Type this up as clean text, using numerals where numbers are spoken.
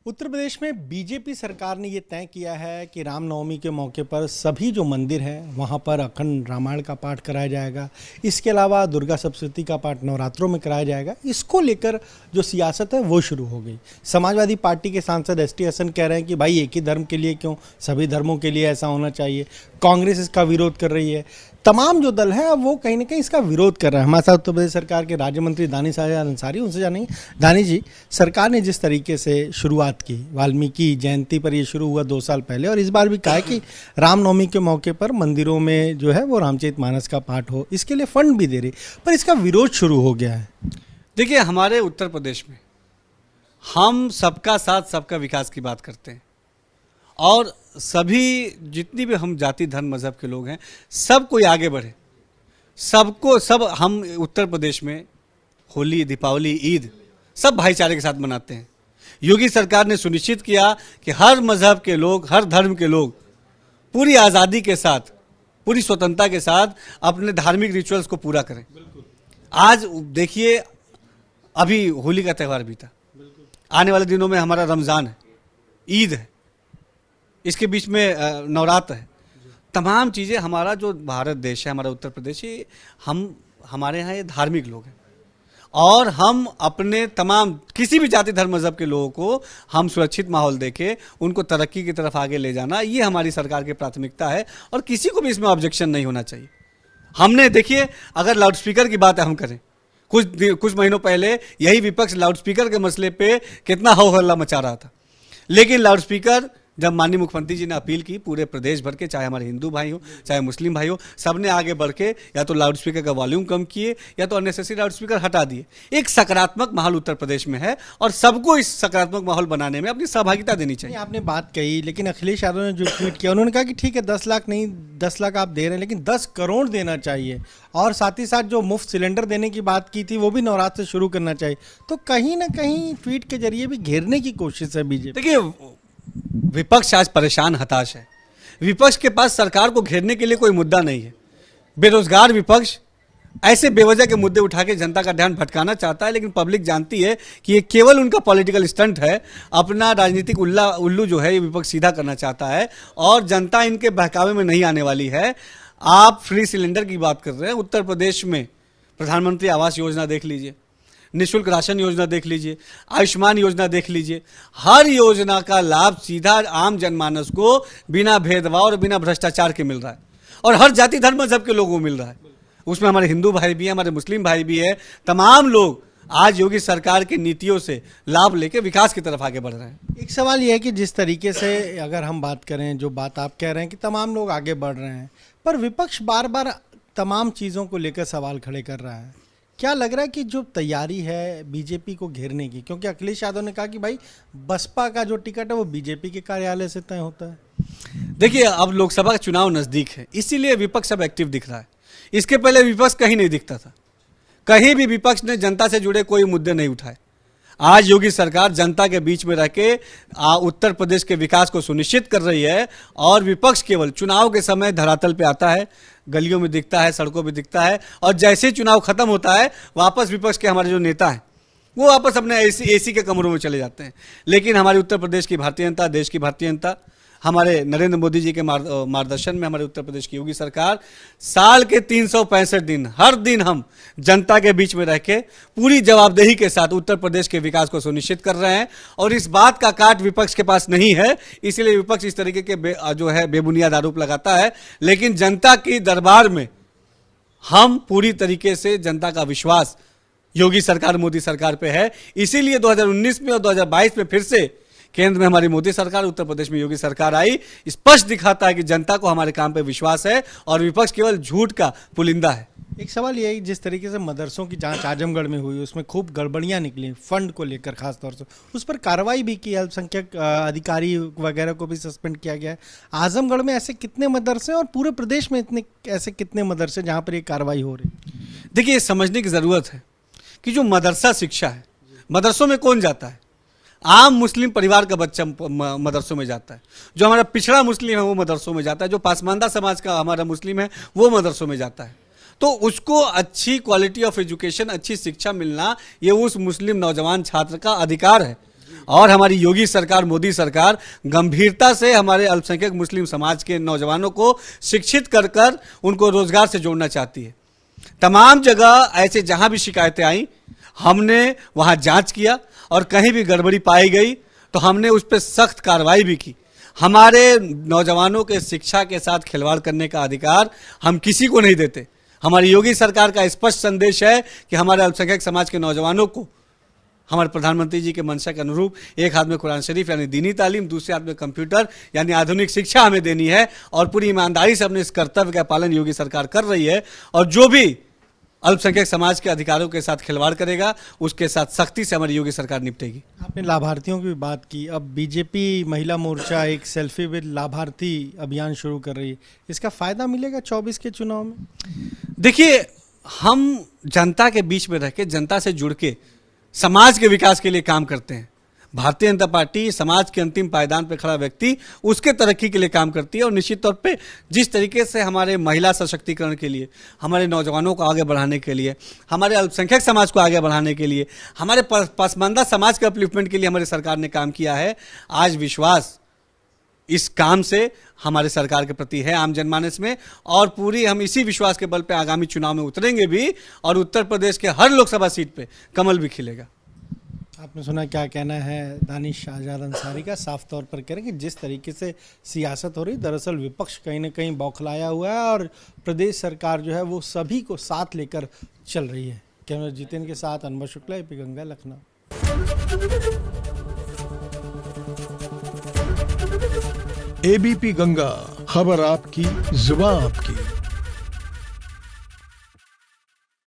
उत्तर प्रदेश में बीजेपी सरकार ने ये तय किया है कि रामनवमी के मौके पर सभी जो मंदिर हैं वहाँ पर अखंड रामायण का पाठ कराया जाएगा। इसके अलावा दुर्गा सप्तशती का पाठ नवरात्रों में कराया जाएगा। इसको लेकर जो सियासत है वो शुरू हो गई। समाजवादी पार्टी के सांसद एसटी हसन कह रहे हैं कि भाई एक ही धर्म के लिए क्यों, सभी धर्मों के लिए ऐसा होना चाहिए। कांग्रेस इसका विरोध कर रही है। तमाम जो दल है वो कहीं ना कहीं इसका विरोध कर रहा है। हमारे साथ उत्तर प्रदेश सरकार के राज्य मंत्री दानिश अंसारी, उनसे जानेंगे। दानिश जी, सरकार ने जिस तरीके से शुरुआत की, वाल्मीकि जयंती पर ये शुरू हुआ 2 साल पहले, और इस बार भी कहा है कि रामनवमी के मौके पर मंदिरों में जो है वो रामचरितमानस का पाठ हो, इसके लिए फंड भी दे रही, पर इसका विरोध शुरू हो गया है। देखिए, हमारे उत्तर प्रदेश में हम सबका साथ सबका विकास की बात करते हैं और सभी जितनी भी हम जाति धर्म मजहब के लोग हैं, सब कोई आगे बढ़े। सब हम उत्तर प्रदेश में होली, दीपावली, ईद सब भाईचारे के साथ मनाते हैं। योगी सरकार ने सुनिश्चित किया कि हर मजहब के लोग, हर धर्म के लोग पूरी आज़ादी के साथ, पूरी स्वतंत्रता के साथ अपने धार्मिक रिचुअल्स को पूरा करें। आज देखिए, अभी होली का त्यौहार बीता, आने वाले दिनों में हमारा रमज़ान है, ईद है, इसके बीच में नवरात्र है। तमाम चीज़ें, हमारा जो भारत देश है, हमारा उत्तर प्रदेश, ये हमारे यहाँ ये धार्मिक लोग हैं और हम अपने तमाम किसी भी जाति धर्म मजहब के लोगों को हम सुरक्षित माहौल देके उनको तरक्की की तरफ आगे ले जाना, ये हमारी सरकार की प्राथमिकता है और किसी को भी इसमें ऑब्जेक्शन नहीं होना चाहिए। हमने देखिए, अगर लाउडस्पीकर की बात हम करें, कुछ महीनों पहले यही विपक्ष लाउडस्पीकर के मसले पे कितना हो हल्ला मचा रहा था, लेकिन लाउडस्पीकर जब माननीय मुख्यमंत्री जी ने अपील की, पूरे प्रदेश भर के, चाहे हमारे हिंदू भाई हो चाहे मुस्लिम भाई हो, सबने आगे बढ़ के या तो लाउडस्पीकर का वॉल्यूम कम किए या तो अननेसेसरी लाउडस्पीकर हटा दिए। एक सकारात्मक माहौल उत्तर प्रदेश में है और सबको इस सकारात्मक माहौल बनाने में अपनी सहभागिता देनी चाहिए। आपने बात कही, लेकिन अखिलेश यादव ने जो ट्वीट किया, उन्होंने कहा कि ठीक है 10 लाख नहीं, 10 लाख आप दे रहे हैं, लेकिन 10 करोड़ देना चाहिए और साथ ही साथ जो मुफ्त सिलेंडर देने की बात की थी वो भी नवरात्र से शुरू करना चाहिए। तो कहीं ना कहीं ट्वीट के जरिए भी घेरने की कोशिश है बीजेपी। देखिए, विपक्ष आज परेशान, हताश है। विपक्ष के पास सरकार को घेरने के लिए कोई मुद्दा नहीं है। बेरोजगार विपक्ष ऐसे बेवजह के मुद्दे उठा के जनता का ध्यान भटकाना चाहता है, लेकिन पब्लिक जानती है कि ये केवल उनका पॉलिटिकल स्टंट है। अपना राजनीतिक उल्लू जो है ये विपक्ष सीधा करना चाहता है और जनता इनके बहकावे में नहीं आने वाली है। आप फ्री सिलेंडर की बात कर रहे हैं, उत्तर प्रदेश में प्रधानमंत्री आवास योजना देख लीजिए, निःशुल्क राशन योजना देख लीजिए, आयुष्मान योजना देख लीजिए। हर योजना का लाभ सीधा आम जनमानस को बिना भेदभाव और बिना भ्रष्टाचार के मिल रहा है और हर जाति धर्म मजहब के लोगों को मिल रहा है। उसमें हमारे हिंदू भाई भी हैं, हमारे मुस्लिम भाई भी हैं। तमाम लोग आज योगी सरकार की नीतियों से लाभ लेके विकास की तरफ आगे बढ़ रहे हैं। एक सवाल यह है कि जिस तरीके से अगर हम बात करें, जो बात आप कह रहे हैं कि तमाम लोग आगे बढ़ रहे हैं, पर विपक्ष बार बार तमाम चीज़ों को लेकर सवाल खड़े कर रहा है। क्या लग रहा है कि जो तैयारी है बीजेपी को घेरने की, क्योंकि अखिलेश यादव ने कहा कि भाई बसपा का जो टिकट है वो बीजेपी के कार्यालय से तय होता है। देखिए, अब लोकसभा का चुनाव नज़दीक है, इसीलिए विपक्ष अब एक्टिव दिख रहा है। इसके पहले विपक्ष कहीं नहीं दिखता था, कहीं भी विपक्ष ने जनता से जुड़े कोई मुद्दे नहीं उठाए। आज योगी सरकार जनता के बीच में रह के उत्तर प्रदेश के विकास को सुनिश्चित कर रही है और विपक्ष केवल चुनाव के समय धरातल पे आता है, गलियों में दिखता है, सड़कों पे दिखता है और जैसे ही चुनाव खत्म होता है वापस विपक्ष के हमारे जो नेता हैं वो वापस अपने एसी के कमरों में चले जाते हैं। लेकिन हमारे उत्तर प्रदेश की भारतीय जनता, देश की भारतीय जनता, हमारे नरेंद्र मोदी जी के मार्गदर्शन में हमारे उत्तर प्रदेश की योगी सरकार साल के 365 दिन, हर दिन हम जनता के बीच में रह के पूरी जवाबदेही के साथ उत्तर प्रदेश के विकास को सुनिश्चित कर रहे हैं और इस बात का काट विपक्ष के पास नहीं है। इसीलिए विपक्ष इस तरीके के जो है बेबुनियाद आरोप लगाता है, लेकिन जनता की दरबार में हम पूरी तरीके से जनता का विश्वास योगी सरकार, मोदी सरकार पे है। इसीलिए 2019 में और 2022 में फिर से केंद्र में हमारी मोदी सरकार, उत्तर प्रदेश में योगी सरकार आई। स्पष्ट दिखाता है कि जनता को हमारे काम पे विश्वास है और विपक्ष केवल झूठ का पुलिंदा है। एक सवाल ये है, जिस तरीके से मदरसों की जांच आजमगढ़ में हुई, उसमें खूब गड़बड़ियां निकली फंड को लेकर, खासतौर से उस पर कार्रवाई भी की, अल्पसंख्यक अधिकारी वगैरह को भी सस्पेंड किया गया है। आजमगढ़ में ऐसे कितने मदरसे और पूरे प्रदेश में इतने ऐसे कितने मदरसे जहाँ पर ये कार्रवाई हो रही? देखिए, समझने की ज़रूरत है कि जो मदरसा शिक्षा है, मदरसों में कौन जाता है? आम मुस्लिम परिवार का बच्चा मदरसों में जाता है, जो हमारा पिछड़ा मुस्लिम है वो मदरसों में जाता है, जो पासमानदा समाज का हमारा मुस्लिम है वो मदरसों में जाता है। तो उसको अच्छी क्वालिटी ऑफ एजुकेशन, अच्छी शिक्षा मिलना ये उस मुस्लिम नौजवान छात्र का अधिकार है और हमारी योगी सरकार, मोदी सरकार गंभीरता से हमारे अल्पसंख्यक मुस्लिम समाज के नौजवानों को शिक्षित कर कर उनको रोजगार से जोड़ना चाहती है। तमाम जगह ऐसे जहां भी शिकायतें आई, हमने वहां जांच किया और कहीं भी गड़बड़ी पाई गई तो हमने उस पर सख्त कार्रवाई भी की। हमारे नौजवानों के शिक्षा के साथ खिलवाड़ करने का अधिकार हम किसी को नहीं देते। हमारी योगी सरकार का स्पष्ट संदेश है कि हमारे अल्पसंख्यक समाज के नौजवानों को हमारे प्रधानमंत्री जी के मंशा के अनुरूप एक हाथ में कुरान शरीफ यानी दीनी तालीम, दूसरे हाथ में कंप्यूटर यानी आधुनिक शिक्षा हमें देनी है और पूरी ईमानदारी से अपने इस कर्तव्य का पालन योगी सरकार कर रही है। और जो भी अल्पसंख्यक समाज के अधिकारों के साथ खिलवाड़ करेगा उसके साथ सख्ती से हमारी योगी सरकार निपटेगी। आपने लाभार्थियों की भी बात की। अब बीजेपी महिला मोर्चा एक सेल्फी विद लाभार्थी अभियान शुरू कर रही है, इसका फायदा मिलेगा 24 के चुनाव में? देखिए, हम जनता के बीच में रह के, जनता से जुड़ के समाज के विकास के लिए काम करते हैं। भारतीय जनता पार्टी समाज के अंतिम पायदान पर खड़ा व्यक्ति उसके तरक्की के लिए काम करती है और निश्चित तौर पे जिस तरीके से हमारे महिला सशक्तिकरण के लिए, हमारे नौजवानों को आगे बढ़ाने के लिए, हमारे अल्पसंख्यक समाज को आगे बढ़ाने के लिए, हमारे पसमानदा समाज के अपलिफ्टमेंट के लिए हमारी सरकार ने काम किया है, आज विश्वास इस काम से हमारे सरकार के प्रति है आम जनमानस में। और पूरी हम इसी विश्वास के बल पे आगामी चुनाव में उतरेंगे भी और उत्तर प्रदेश के हर लोकसभा सीट पे कमल भी खिलेगा। आपने सुना क्या कहना है दानिश आजाद अंसारी का? साफ तौर पर कह रहे हैं कि जिस तरीके से सियासत हो रही, दरअसल विपक्ष कहीं ना कहीं बौखलाया हुआ है और प्रदेश सरकार जो है वो सभी को साथ लेकर चल रही है। कैमरा जितेंद्र के साथ अनवर शुक्ला, एपी गंगा, लखनऊ। एबीपी गंगा, खबर आपकी, जुबान आपकी।